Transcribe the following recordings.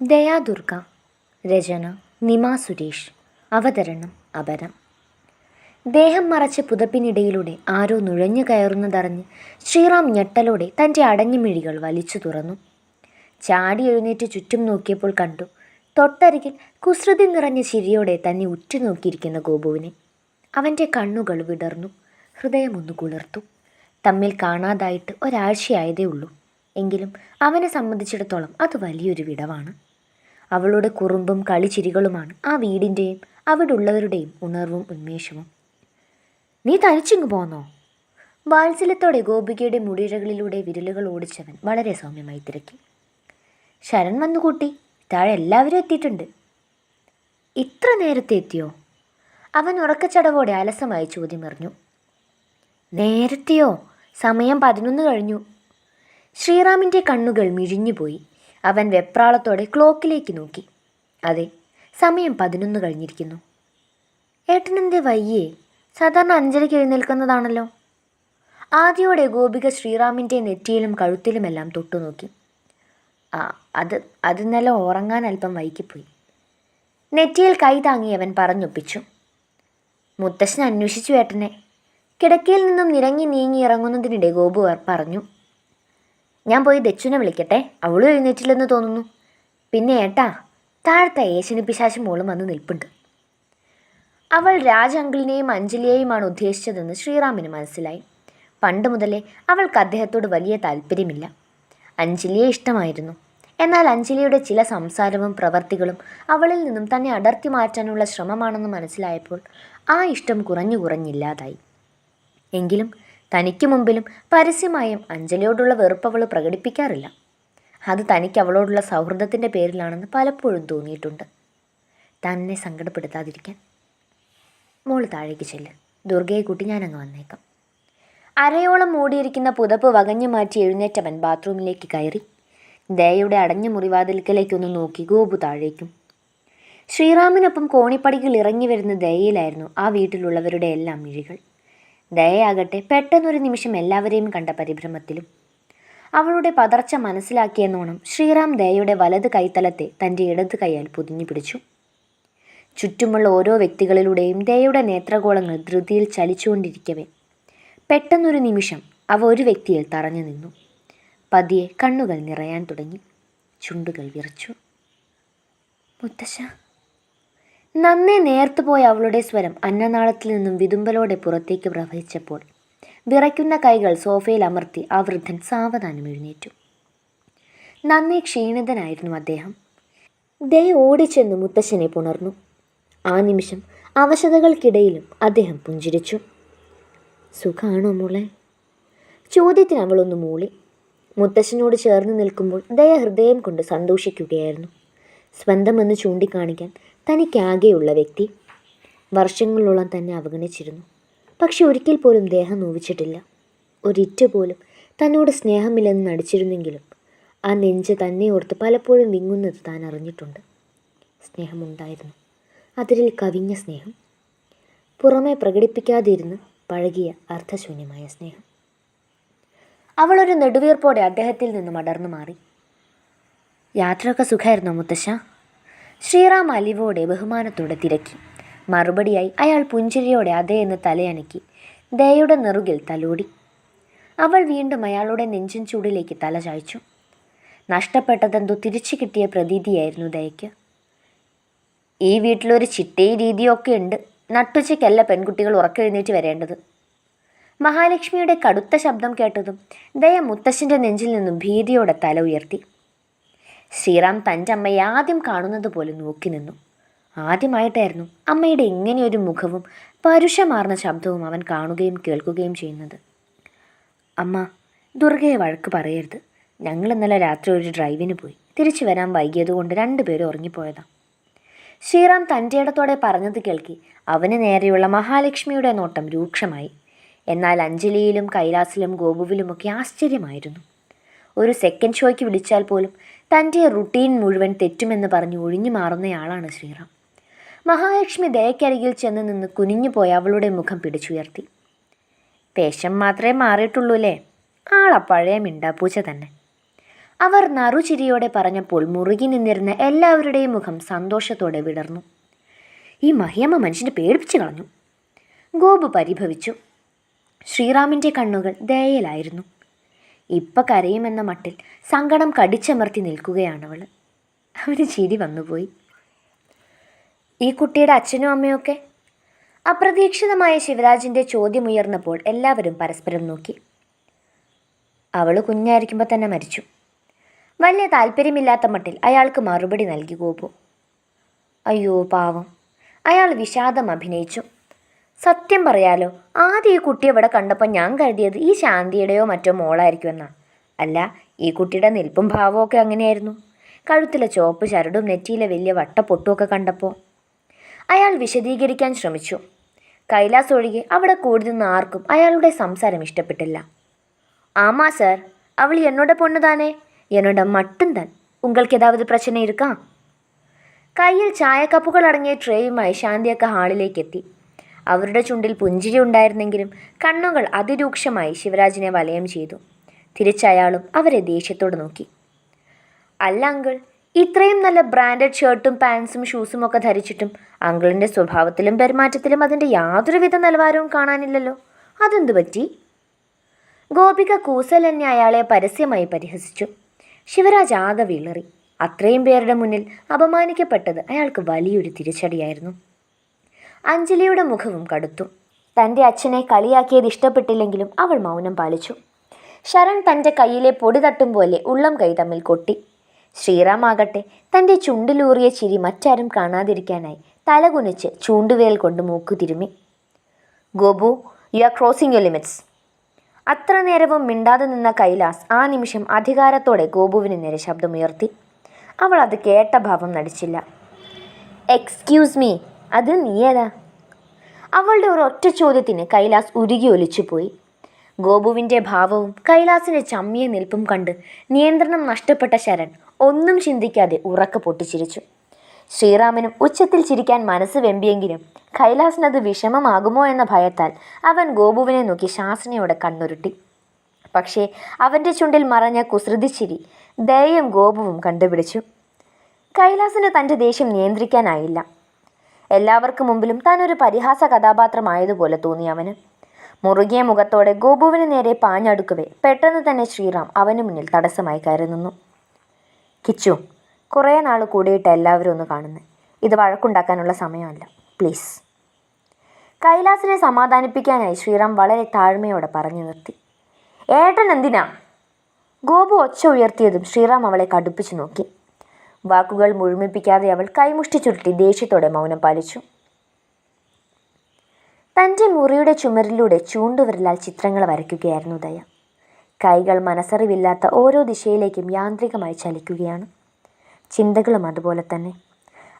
ദയാദുർഗ. രചന നിമ സുരേഷ്. അവതരണം അപരം. ദേഹം മറച്ച പുതപ്പിനിടയിലൂടെ ആരോ നുഴഞ്ഞു കയറുന്നതറിഞ്ഞ് ശ്രീറാം ഞെട്ടലോടെ തൻ്റെ അടഞ്ഞ മിഴികൾ വലിച്ചു തുറന്നു. ചാടി എഴുന്നേറ്റ് ചുറ്റും നോക്കിയപ്പോൾ കണ്ടു തൊട്ടരികിൽ കുസൃതി നിറഞ്ഞ ചിരിയോടെ തന്നെ ഉറ്റുനോക്കിയിരിക്കുന്ന ഗോപുവിനെ. അവൻ്റെ കണ്ണുകൾ വിടർന്നു, ഹൃദയമൊന്നു കുളിർത്തു. തമ്മിൽ കാണാതായിട്ട് ഒരാഴ്ചയായതേ ഉള്ളൂ. എങ്കിലും അവനെ സംബന്ധിച്ചിടത്തോളം അത് വലിയൊരു വിടവാണ്. അവളുടെ കുറുമ്പും കളിച്ചിരികളുമാണ് ആ വീടിൻ്റെയും അവിടെ ഉള്ളവരുടെയും ഉണർവും ഉന്മേഷവും. നീ തനിച്ചിങ്ങ് പോന്നോ? വാത്സല്യത്തോടെ ഗോപികയുടെ മുടിയിഴകളിലൂടെ വിരലുകൾ ഓടിച്ചവൻ വളരെ സൗമ്യമായി തിരക്കി. ശരൺ വന്നു കൂട്ടി, താഴെ എല്ലാവരും എത്തിയിട്ടുണ്ട്. ഇത്ര നേരത്തെ എത്തിയോ? അവൻ ഉറക്കച്ചടവോടെ അലസമായി ചോദ്യമെറിഞ്ഞു. നേരത്തെയോ? സമയം 11 കഴിഞ്ഞു. ശ്രീറാമിൻ്റെ കണ്ണുകൾ മിഴിഞ്ഞുപോയി. അവൻ വെപ്രാളത്തോടെ ക്ലോക്കിലേക്ക് നോക്കി. അതെ, സമയം 11 കഴിഞ്ഞിരിക്കുന്നു. ഏട്ടനെന്തേ വയ്യേ? സാധാരണ 5:30 എഴുന്നേൽക്കുന്നതാണല്ലോ. ആദ്യോടെ ഗോപിക ശ്രീറാമിൻ്റെ നെറ്റിയിലും കഴുത്തിലുമെല്ലാം തൊട്ടുനോക്കി. അത് ഇന്നലെ ഉറങ്ങാൻ അല്പം വൈകിപ്പോയി. നെറ്റിയിൽ കൈ താങ്ങി അവൻ പറഞ്ഞൊപ്പിച്ചു. മുത്തശ്ശൻ അന്വേഷിച്ചു ഏട്ടനെ. കിടക്കയിൽ നിന്നും നിരങ്ങി നീങ്ങി ഇറങ്ങുന്നതിനിടെ ഗോപു പറഞ്ഞു. ഞാൻ പോയി ദച്ചുനെ വിളിക്കട്ടെ, അവളും എഴുന്നേറ്റില്ലെന്ന് തോന്നുന്നു. പിന്നെ ഏട്ടാ, താഴത്തെ ഏശനി പിശാശ് മോളും വന്ന് നിൽപ്പുണ്ട്. അവൾ രാജങ്കിളിനെയും അഞ്ജലിയെയുമാണ് ഉദ്ദേശിച്ചതെന്ന് ശ്രീറാമിന് മനസ്സിലായി. പണ്ട് മുതലേ അവൾക്ക് അദ്ദേഹത്തോട് വലിയ താല്പര്യമില്ല. അഞ്ജലിയെ ഇഷ്ടമായിരുന്നു. എന്നാൽ അഞ്ജലിയുടെ ചില സംസാരവും പ്രവർത്തികളും അവളിൽ നിന്നും തന്നെ അടർത്തി മാറ്റാനുള്ള ശ്രമമാണെന്ന് മനസ്സിലായപ്പോൾ ആ ഇഷ്ടം കുറഞ്ഞില്ലാതായി. എങ്കിലും തനിക്ക് മുമ്പിലും പരസ്യമായും അഞ്ജലിയോടുള്ള വെറുപ്പ് അവൾ പ്രകടിപ്പിക്കാറില്ല. അത് തനിക്ക് അവളോടുള്ള സൗഹൃദത്തിൻ്റെ പേരിലാണെന്ന് പലപ്പോഴും തോന്നിയിട്ടുണ്ട്. തന്നെ സങ്കടപ്പെടുത്താതിരിക്കാൻ. മോള് താഴേക്ക് ചെല്ല്, ദുർഗയെ കൂട്ടി ഞാനങ്ങ് വന്നേക്കാം. അരയോളം മൂടിയിരിക്കുന്ന പുതപ്പ് വകഞ്ഞു മാറ്റി എഴുന്നേറ്റവൻ ബാത്റൂമിലേക്ക് കയറി. ദയയുടെ അടഞ്ഞ മുറിവാതിൽക്കലേക്കൊന്ന് നോക്കി ഗോപു താഴേക്കും. ശ്രീറാമിനൊപ്പം കോണിപ്പടികൾ ഇറങ്ങി വരുന്ന ദയയിലായിരുന്നു ആ വീട്ടിലുള്ളവരുടെ എല്ലാം മിഴികൾ. ദയയാകട്ടെ പെട്ടെന്നൊരു നിമിഷം എല്ലാവരെയും കണ്ട പരിഭ്രമത്തിലും. അവളുടെ പതർച്ച മനസ്സിലാക്കിയെന്നോണം ശ്രീറാം ദയയുടെ വലത് കൈത്തലത്തെ തൻ്റെ ഇടത് കൈയാൽ പൊതിഞ്ഞു പിടിച്ചു. ചുറ്റുമുള്ള ഓരോ വ്യക്തികളിലൂടെയും ദയയുടെ നേത്രഗോളങ്ങൾ ധൃതിയിൽ ചലിച്ചുകൊണ്ടിരിക്കവേ പെട്ടെന്നൊരു നിമിഷം അവ ഒരു വ്യക്തിയിൽ തറഞ്ഞു നിന്നു. പതിയെ കണ്ണുകൾ നിറയാൻ തുടങ്ങി, ചുണ്ടുകൾ വിറച്ചു. മുത്തശ്ശ. നന്നേ നേർത്തുപോയ അവളുടെ സ്വരം അന്നനാളത്തിൽ നിന്നും വിതുമ്പലോടെ പുറത്തേക്ക് പ്രവഹിച്ചപ്പോൾ വിറയ്ക്കുന്ന കൈകൾ സോഫയിൽ അമർത്തി ആ വൃദ്ധൻ സാവധാനം എഴുന്നേറ്റു. നന്നേ ക്ഷീണിതനായിരുന്നു അദ്ദേഹം. ദയ ഓടിച്ചെന്ന് മുത്തശ്ശനെ പുണർന്നു. ആ നിമിഷം അവശതകൾക്കിടയിലും അദ്ദേഹം പുഞ്ചിരിച്ചു. സുഖാണോ മോളെ? ചോദ്യത്തിന് അവളൊന്ന് മൂളി. മുത്തശ്ശനോട് ചേർന്ന് നിൽക്കുമ്പോൾ ദയ ഹൃദയം കൊണ്ട് സന്തോഷിക്കുകയായിരുന്നു. സ്വന്തമെന്ന് ചൂണ്ടിക്കാണിക്കാൻ തനിക്കാകെയുള്ള വ്യക്തി. വർഷങ്ങളോളം തന്നെ അവഗണിച്ചിരുന്നു. പക്ഷെ ഒരിക്കൽ പോലും ദേഹം നോവിച്ചിട്ടില്ല. ഒരിറ്റ പോലും തന്നോട് സ്നേഹമില്ലെന്ന് നടിച്ചിരുന്നെങ്കിലും ആ നെഞ്ച് തന്നെ ഓർത്ത് പലപ്പോഴും വിങ്ങുന്നത് താൻ അറിഞ്ഞിട്ടുണ്ട്. സ്നേഹമുണ്ടായിരുന്നു, അതിരിൽ കവിഞ്ഞ സ്നേഹം. പുറമെ പ്രകടിപ്പിക്കാതിരുന്ന് പഴകിയ അർത്ഥശൂന്യമായ സ്നേഹം. അവളൊരു നെടുവീർപ്പോടെ അദ്ദേഹത്തിൽ നിന്നും അടർന്നു മാറി. യാത്രയൊക്കെ സുഖമായിരുന്നോ മുത്തശ്ശ? ശ്രീറാം അലിവോടെ ബഹുമാനത്തോടെ തിരക്കി. മറുപടിയായി അയാൾ പുഞ്ചിരിയോടെ അതേ എന്ന് തലയണക്കി ദയയുടെ നെറുകിൽ തലോടി. അവൾ വീണ്ടും അയാളുടെ നെഞ്ചിൻ ചൂടിലേക്ക് തല ചായ്ച്ചു. നഷ്ടപ്പെട്ടതെന്തോ തിരിച്ചു കിട്ടിയ പ്രതീതിയായിരുന്നു ദയയ്ക്ക്. ഈ വീട്ടിലൊരു ചിട്ടയും രീതിയൊക്കെ ഉണ്ട്. നട്ടുച്ചയ്ക്കല്ല പെൺകുട്ടികൾ ഉറക്കെഴുന്നേറ്റ് വരേണ്ടത്. മഹാലക്ഷ്മിയുടെ കടുത്ത ശബ്ദം കേട്ടതും ദയ മുത്തശ്ശൻ്റെ നെഞ്ചിൽ നിന്നും ഭീതിയോടെ തല ഉയർത്തി. ശ്രീറാം തൻ്റെ അമ്മയെ ആദ്യം കാണുന്നത് പോലെ നോക്കി നിന്നു. ആദ്യമായിട്ടായിരുന്നു അമ്മയുടെ ഇങ്ങനെയൊരു മുഖവും പരുഷമാർന്ന ശബ്ദവും അവൻ കാണുകയും കേൾക്കുകയും ചെയ്യുന്നത്. അമ്മ, ദുർഗയെ വഴക്ക് പറയരുത്. ഞങ്ങൾ ഇന്നലെ രാത്രി ഒരു ഡ്രൈവിന് പോയി. തിരിച്ചു വരാൻ വൈകിയതുകൊണ്ട് 2 പേരും ഉറങ്ങിപ്പോയതാണ്. ശ്രീറാം തൻ്റെ ഇടത്തോടെ പറഞ്ഞത് കേൾക്കി അവന് നേരെയുള്ള മഹാലക്ഷ്മിയുടെ നോട്ടം രൂക്ഷമായി. എന്നാൽ അഞ്ജലിയിലും കൈലാസിലും ഗോപുവിലുമൊക്കെ ആശ്ചര്യമായിരുന്നു. ഒരു സെക്കൻഡ് ഷോയ്ക്ക് വിളിച്ചാൽ പോലും തൻ്റെ റുട്ടീൻ മുഴുവൻ തെറ്റുമെന്ന് പറഞ്ഞ് ഒഴിഞ്ഞു മാറുന്നയാളാണ് ശ്രീറാം. മഹാലക്ഷ്മി ദയക്കരികിൽ ചെന്ന് നിന്ന് കുനിഞ്ഞുപോയ അവളുടെ മുഖം പിടിച്ചുയർത്തി. വേഷം മാത്രമേ മാറിയിട്ടുള്ളൂ അല്ലേ? ആളാ പഴയ മിണ്ടാപ്പൂച്ച തന്നെ. അവർ നറുചിരിയോടെ പറഞ്ഞപ്പോൾ മുറുകി നിന്നിരുന്ന എല്ലാവരുടെയും മുഖം സന്തോഷത്തോടെ വിടർന്നു. ഈ മഹിയമ്മ മനുഷ്യനെ പേടിപ്പിച്ചു കളഞ്ഞു. ഗോപു പരിഭവിച്ചു. ശ്രീറാമിൻ്റെ കണ്ണുകൾ ദയയിലായിരുന്നു. ഇപ്പം കരയുമെന്ന മട്ടിൽ സങ്കടം കടിച്ചമർത്തി നിൽക്കുകയാണവൾ. അവന് ചിരി വന്നുപോയി. ഈ കുട്ടിയുടെ അച്ഛനും അമ്മയൊക്കെ? അപ്രതീക്ഷിതമായ ശിവരാജിൻ്റെ ചോദ്യമുയർന്നപ്പോൾ എല്ലാവരും പരസ്പരം നോക്കി. അവൾ കുഞ്ഞായിരിക്കുമ്പോൾ തന്നെ മരിച്ചു. വലിയ താല്പര്യമില്ലാത്ത മട്ടിൽ അയാൾക്ക് മറുപടി നൽകി ഗോപു. അയ്യോ പാവം. അയാൾ വിഷാദം അഭിനയിച്ചു. സത്യം പറയാലോ, ആദ്യം ഈ കുട്ടി ഇവിടെ കണ്ടപ്പോൾ ഞാൻ കരുതിയത് ഈ ശാന്തിയുടെയോ മറ്റോ മോളായിരിക്കുമെന്നാ. അല്ല, ഈ കുട്ടിയുടെ നിൽപ്പും ഭാവവും ഒക്കെ അങ്ങനെയായിരുന്നു. കഴുത്തിലെ ചുവപ്പ് ചരടും നെറ്റിയിലെ വലിയ വട്ടപ്പൊട്ടുമൊക്കെ കണ്ടപ്പോൾ. അയാൾ വിശദീകരിക്കാൻ ശ്രമിച്ചു. കൈലാസ് ഒഴികെ അവിടെ കൂടി നിന്ന് ആർക്കും അയാളുടെ സംസാരം ഇഷ്ടപ്പെട്ടില്ല. ആമാ സാർ, അവൾ എന്നോട് പൊണ്ണുതാനേ, എന്നോട് മട്ടും താൻ. ഉങ്ങൾക്ക് ഏതാവത് പ്രശ്നം ഇരിക്കാം? കയ്യിൽ ചായക്കപ്പുകൾ അടങ്ങിയ ട്രേയുമായി ശാന്തിയൊക്കെ ഹാളിലേക്ക് എത്തി. അവരുടെ ചുണ്ടിൽ പുഞ്ചിരി ഉണ്ടായിരുന്നെങ്കിലും കണ്ണുകൾ അതിരൂക്ഷമായി ശിവരാജിനെ വലയം ചെയ്തു. തിരിച്ചയാളും അവരെ ദേഷ്യത്തോട് നോക്കി. അല്ല അങ്കിൾ, ഇത്രയും നല്ല ബ്രാൻഡഡ് ഷർട്ടും പാൻസും ഷൂസും ഒക്കെ ധരിച്ചിട്ടും അങ്കിളിൻ്റെ സ്വഭാവത്തിലും പെരുമാറ്റത്തിലും അതിൻ്റെ യാതൊരുവിധ നിലവാരവും കാണാനില്ലല്ലോ. അതെന്തു പറ്റി? ഗോപിക കൂസലെന്നെ അയാളെ പരസ്യമായി പരിഹസിച്ചു. ശിവരാജ് ആകെ വിളറി. അത്രയും പേരുടെ മുന്നിൽ അപമാനിക്കപ്പെട്ടത് അയാൾക്ക് വലിയൊരു തിരിച്ചടിയായിരുന്നു. അഞ്ജലിയുടെ മുഖവും കടുത്തു. തൻ്റെ അച്ഛനെ കളിയാക്കിയത് ഇഷ്ടപ്പെട്ടില്ലെങ്കിലും അവൾ മൗനം പാലിച്ചു. ശരൺ തൻ്റെ കയ്യിലെ പൊടി തട്ടും പോലെ ഉള്ളം കൈ തമ്മിൽ കൊട്ടി. ശ്രീറാം ആകട്ടെ തൻ്റെ ചുണ്ടിലൂറിയ ചിരി മറ്റാരും കാണാതിരിക്കാനായി തലകുനിച്ച് ചൂണ്ടുവിരൽ കൊണ്ട് മൂക്കു തിരുമ്മി. Gopu, you are crossing your limits. അത്ര നേരവും മിണ്ടാതെ നിന്ന കൈലാസ് ആ നിമിഷം അധികാരത്തോടെ ഗോപുവിന് നേരെ ശബ്ദമുയർത്തി. അവൾ അത് കേട്ട ഭാവം നടിച്ചില്ല. എക്സ്ക്യൂസ് മീ, അത് നീയേതാ? അവളുടെ ഒരൊറ്റ ചോദ്യത്തിന് കൈലാസ് ഉരുകി ഒലിച്ചുപോയി. ഗോപുവിൻ്റെ ഭാവവും കൈലാസിൻ്റെ ചമ്മിയ നിൽപ്പും കണ്ട് നിയന്ത്രണം നഷ്ടപ്പെട്ട ശരൺ ഒന്നും ചിന്തിക്കാതെ ഉറക്കെ പൊട്ടിച്ചിരിച്ചു. ശ്രീറാമിനും ഉച്ചത്തിൽ ചിരിക്കാൻ മനസ്സ് വെമ്പിയെങ്കിലും കൈലാസിനത് വിഷമമാകുമോ എന്ന ഭയത്താൽ അവൻ ഗോപുവിനെ നോക്കി ശാസനയോടെ കണ്ണുരുട്ടി. പക്ഷേ അവൻ്റെ ചുണ്ടിൽ മറഞ്ഞ കുസൃതിച്ചിരി ദയയും ഗോപുവും കണ്ടുപിടിച്ചു. കൈലാസിന് തൻ്റെ ദേഷ്യം നിയന്ത്രിക്കാനായില്ല. എല്ലാവർക്കും മുമ്പിലും താൻ ഒരു പരിഹാസ കഥാപാത്രമായതുപോലെ തോന്നി അവന്. മുറുകിയ മുഖത്തോടെ ഗോപുവിന് നേരെ പാഞ്ഞടുക്കവേ പെട്ടെന്ന് തന്നെ ശ്രീറാം അവന് മുന്നിൽ തടസ്സമായി കയറി നിന്നു. കിച്ചു, കുറേ നാൾ കൂടിയിട്ട് എല്ലാവരും ഒന്ന് കാണുന്നത്. ഇത് വഴക്കുണ്ടാക്കാനുള്ള സമയമല്ല, പ്ലീസ്. കൈലാസിനെ സമാധാനിപ്പിക്കാനായി ശ്രീറാം വളരെ താഴ്മയോടെ പറഞ്ഞു നിർത്തി. ഏട്ടൻ എന്തിനാ? ഗോപു ഒച്ച ഉയർത്തിയതും ശ്രീറാം അവളെ കടുപ്പിച്ചു നോക്കി. വാക്കുകൾ മുഴുമിപ്പിക്കാതെ അവൾ കൈമുഷ്ടി ചുരുട്ടി ദേഷ്യത്തോടെ മൗനം പാലിച്ചു. തൻ്റെ മുറിയുടെ ചുമരിലൂടെ ചൂണ്ടുവിരലാൽ ചിത്രങ്ങൾ വരയ്ക്കുകയായിരുന്നു ദയ. കൈകൾ മനസ്സറിവില്ലാത്ത ഓരോ ദിശയിലേക്കും യാന്ത്രികമായി ചലിക്കുകയാണ്. ചിന്തകളും അതുപോലെ തന്നെ.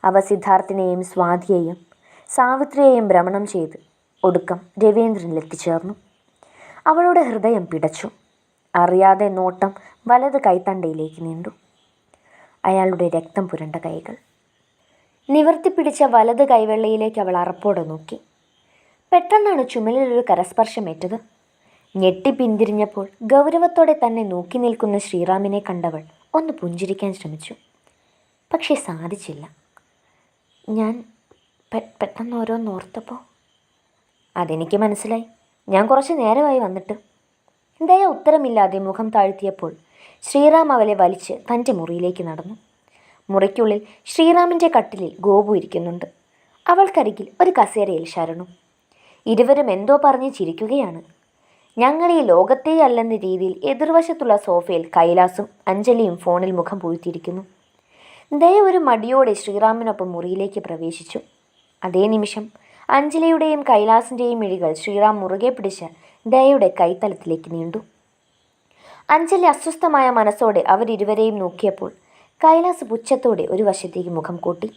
അവ സിദ്ധാർത്ഥിനെയും സ്വാതിയെയും സാവിത്രിയെയും ഭ്രമണം ചെയ്ത് ഒടുക്കം രവീന്ദ്രനിൽ എത്തിച്ചേർന്നു. അവളുടെ ഹൃദയം പിടച്ചു. അറിയാതെ നോട്ടം വലത് കൈത്തണ്ടയിലേക്ക് നീണ്ടു. അയാളുടെ രക്തം പുരണ്ട കൈകൾ നിവർത്തിപ്പിടിച്ച വലത് കൈവെള്ളയിലേക്ക് അവൾ അറപ്പോടെ നോക്കി. പെട്ടെന്നാണ് ചുമലിലൊരു കരസ്പർശമേറ്റത്. ഞെട്ടി പിന്തിരിഞ്ഞപ്പോൾ ഗൗരവത്തോടെ തന്നെ നോക്കി നിൽക്കുന്ന ശ്രീറാമിനെ കണ്ടവൾ ഒന്ന് പുഞ്ചിരിക്കാൻ ശ്രമിച്ചു. പക്ഷേ സാധിച്ചില്ല. ഞാൻ പെട്ടെന്ന് ഓരോന്നോർത്തപ്പോൾ. അതെനിക്ക് മനസ്സിലായി. ഞാൻ കുറച്ച് നേരമായി വന്നിട്ട്. ദയ ഉത്തരമില്ലാതെ മുഖം താഴ്ത്തിയപ്പോൾ ശ്രീറാം അവളെ വലിച്ച് തൻ്റെ മുറിയിലേക്ക് നടന്നു. മുറിക്കുള്ളിൽ ശ്രീറാമിൻ്റെ കട്ടിലിൽ ഗോപു ഇരിക്കുന്നുണ്ട്. അവൾക്കരികിൽ ഒരു കസേരയിൽ ശരണു. ഇരുവരും എന്തോ പറഞ്ഞ് ചിരിക്കുകയാണ്. ഞങ്ങൾ ഈ ലോകത്തേ അല്ലെന്ന രീതിയിൽ എതിർവശത്തുള്ള സോഫയിൽ കൈലാസും അഞ്ജലിയും ഫോണിൽ മുഖം പൂഴ്ത്തിയിരിക്കുന്നു. ദയ ഒരു മടിയോടെ ശ്രീറാമിനൊപ്പം മുറിയിലേക്ക് പ്രവേശിച്ചു. അതേ നിമിഷം അഞ്ജലിയുടെയും കൈലാസിൻ്റെയും മിഴികൾ ശ്രീറാം മുറുകെ പിടിച്ച് ദയയുടെ കൈത്തലത്തിലേക്ക് നീണ്ടു. അഞ്ജലി അസ്വസ്ഥമായ മനസ്സോടെ അവരിരുവരെയും നോക്കിയപ്പോൾ കൈലാസ് പുച്ഛത്തോടെ ഒരു വശത്തേക്ക് മുഖം കൂട്ടി.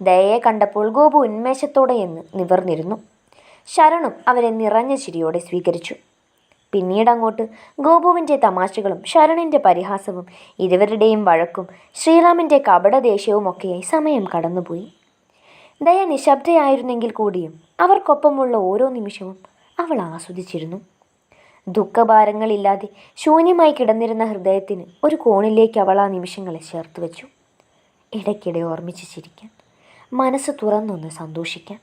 ദയയെ കണ്ടപ്പോൾ ഗോപു ഉന്മേഷത്തോടെ എന്ന് നിവർന്നിരുന്നു. ശരണും അവരെ നിറഞ്ഞ ചിരിയോടെ സ്വീകരിച്ചു. പിന്നീടങ്ങോട്ട് ഗോപുവിൻ്റെ തമാശകളും ശരണിൻ്റെ പരിഹാസവും ഇരുവരുടെയും വഴക്കും ശ്രീറാമിൻ്റെ കപടദേഷ്യവുമൊക്കെയായി സമയം കടന്നുപോയി. ദയ നിശബ്ദയായിരുന്നെങ്കിൽ കൂടിയും അവർക്കൊപ്പമുള്ള ഓരോ നിമിഷവും അവൾ ആസ്വദിച്ചിരുന്നു. ദുഃഖഭാരങ്ങളില്ലാതെ ശൂന്യമായി കിടന്നിരുന്ന ഹൃദയത്തിന് ഒരു കോണിലേക്ക് അവൾ ആ നിമിഷങ്ങളെ ചേർത്ത് വെച്ചു. ഇടയ്ക്കിടെ ഓർമ്മിച്ച് ചിരിക്കാൻ, മനസ്സ് തുറന്നൊന്ന് സന്തോഷിക്കാൻ.